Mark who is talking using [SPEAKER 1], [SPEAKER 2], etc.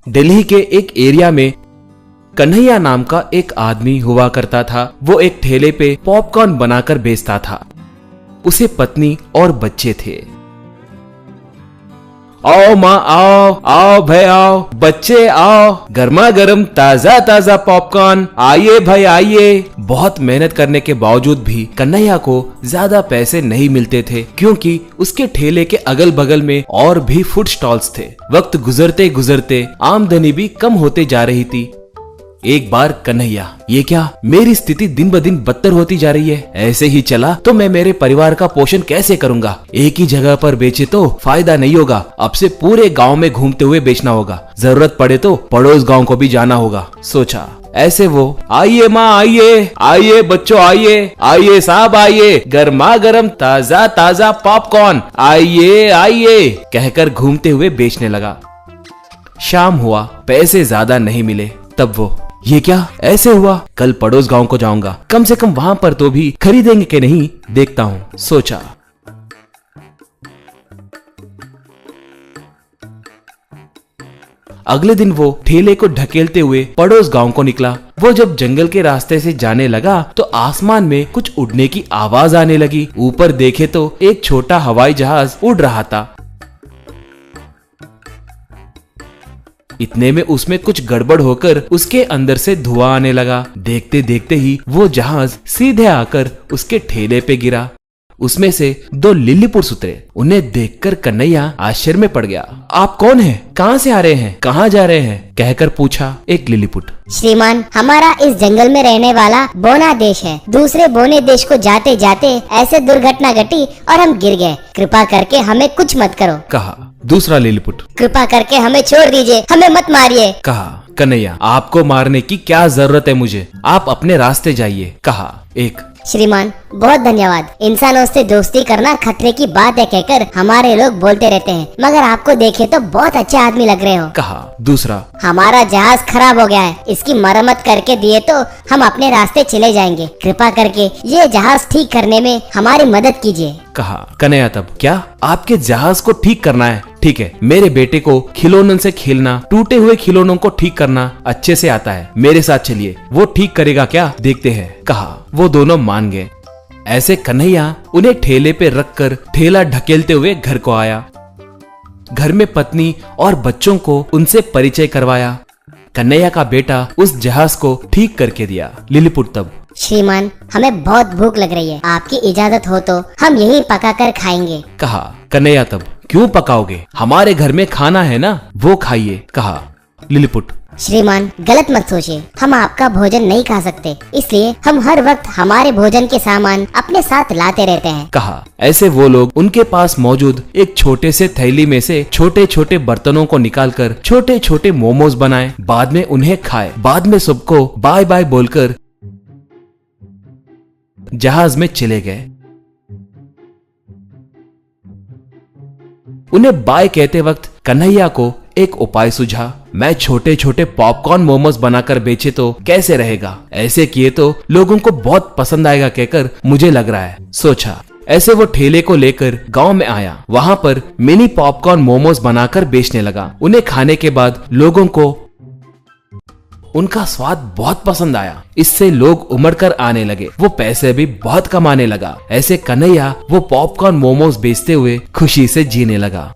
[SPEAKER 1] दिल्ली के एक एरिया में कन्हैया नाम का एक आदमी हुआ करता था। वो एक ठेले पे पॉपकॉर्न बनाकर बेचता था। उसे पत्नी और बच्चे थे। आओ माँ आओ, आओ भाई आओ, बच्चे आओ, गर्मा गर्म ताजा ताजा पॉपकॉर्न, आइए भाई आइए। बहुत मेहनत करने के बावजूद भी कन्हैया को ज्यादा पैसे नहीं मिलते थे, क्योंकि उसके ठेले के अगल बगल में और भी फूड स्टॉल्स थे। वक्त गुजरते गुजरते आमदनी भी कम होते जा रही थी। एक बार कन्हैया, ये क्या, मेरी स्थिति दिन ब दिन बदतर होती जा रही है। ऐसे ही चला तो मैं मेरे परिवार का पोषण कैसे करूंगा। एक ही जगह पर बेचे तो फायदा नहीं होगा। अब से पूरे गांव में घूमते हुए बेचना होगा। जरूरत पड़े तो पड़ोस गांव को भी जाना होगा, सोचा। ऐसे वो आइए माँ आइए, आइए बच्चों आइए, आइए साहब आइए, गर्मा गर्म ताजा ताजा पॉपकॉर्न, आइए आइए कहकर घूमते हुए बेचने लगा। शाम हुआ, पैसे ज्यादा नहीं मिले। तब वो, ये क्या, ऐसे हुआ, कल पड़ोस गांव को जाऊंगा, कम से कम वहां पर तो भी खरीदेंगे कि नहीं, देखता हूं, सोचा। अगले दिन वो ठेले को ढकेलते हुए पड़ोस गांव को निकला। वो जब जंगल के रास्ते से जाने लगा तो आसमान में कुछ उड़ने की आवाज आने लगी। ऊपर देखे तो एक छोटा हवाई जहाज उड़ रहा था। इतने में उसमें कुछ गड़बड़ होकर उसके अंदर से धुआं आने लगा। देखते देखते ही वो जहाज सीधे आकर उसके ठेले पे गिरा। उसमें से 2 लिलीपुट उतरे। उन्हें देखकर कन्हैया आश्चर्य में पड़ गया। आप कौन हैं? कहां से आ रहे हैं? कहां जा रहे हैं? कहकर पूछा एक लिलीपुट।
[SPEAKER 2] श्रीमान, हमारा इस जंगल में रहने वाला बोना देश है। दूसरे बोने देश को जाते जाते ऐसे दुर्घटना घटी और हम गिर गए। कृपा करके हमें कुछ मत करो, कहा
[SPEAKER 1] दूसरा लिलीपुट।
[SPEAKER 2] कृपा करके हमें छोड़ दीजिए, हमें मत मारिए,
[SPEAKER 1] कहा कन्हैया। आपको मारने की क्या जरूरत है मुझे, आप अपने रास्ते जाइए, कहा एक।
[SPEAKER 2] श्रीमान, बहुत धन्यवाद। इंसानों से दोस्ती करना खतरे की बात है कहकर हमारे लोग बोलते रहते हैं, मगर आपको देखे तो बहुत अच्छे आदमी लग रहे हो, कहा दूसरा। हमारा जहाज खराब हो गया है, इसकी मरम्मत करके दिए तो हम अपने रास्ते चले जाएंगे। कृपा करके ये जहाज ठीक करने में हमारी मदद कीजिए,
[SPEAKER 1] कहा कन्हैया। तब क्या आपके जहाज को ठीक करना है? ठीक है, मेरे बेटे को खिलौनों से खेलना, टूटे हुए खिलौनों को ठीक करना अच्छे से आता है। मेरे साथ चलिए, वो ठीक करेगा क्या, देखते हैं, कहा। वो दोनों मान गए। ऐसे कन्हैया उन्हें ठेले पे रखकर ठेला ढकेलते हुए घर को आया। घर में पत्नी और बच्चों को उनसे परिचय करवाया। कन्हैया का बेटा उस जहाज को ठीक करके दिया। लिलीपुट तब,
[SPEAKER 2] श्रीमान, हमें बहुत भूख लग रही है, आपकी इजाजत हो तो हम यहीं पकाकर खाएंगे, कहा
[SPEAKER 1] कन्हैया। तब, क्यों पकाओगे, हमारे घर में खाना है ना, वो खाइए, कहा लिलीपुट।
[SPEAKER 2] श्रीमान, गलत मत सोचिए, हम आपका भोजन नहीं खा सकते, इसलिए हम हर वक्त हमारे भोजन के सामान अपने साथ लाते रहते हैं, कहा।
[SPEAKER 1] ऐसे वो लोग उनके पास मौजूद एक छोटे से थैली में से छोटे छोटे बर्तनों को निकालकर छोटे छोटे मोमोज बनाए। बाद में उन्हें खाए। बाद में सबको बाय बाय बोलकर जहाज में चले गए। उन्हें बाय कहते वक्त कन्हैया को एक उपाय सूझा। मैं छोटे छोटे पॉपकॉर्न मोमोज बनाकर बेचे तो कैसे रहेगा? ऐसे किए तो लोगों को बहुत पसंद आएगा कहकर मुझे लग रहा है, सोचा। ऐसे वो ठेले को लेकर गांव में आया। वहां पर मिनी पॉपकॉर्न मोमोज बनाकर बेचने लगा। उन्हें खाने के बाद लोगों को उनका स्वाद बहुत पसंद आया। इससे लोग उमड़कर आने लगे। वो पैसे भी बहुत कमाने लगा। ऐसे कन्हैया वो पॉपकॉर्न मोमोज बेचते हुए खुशी से जीने लगा।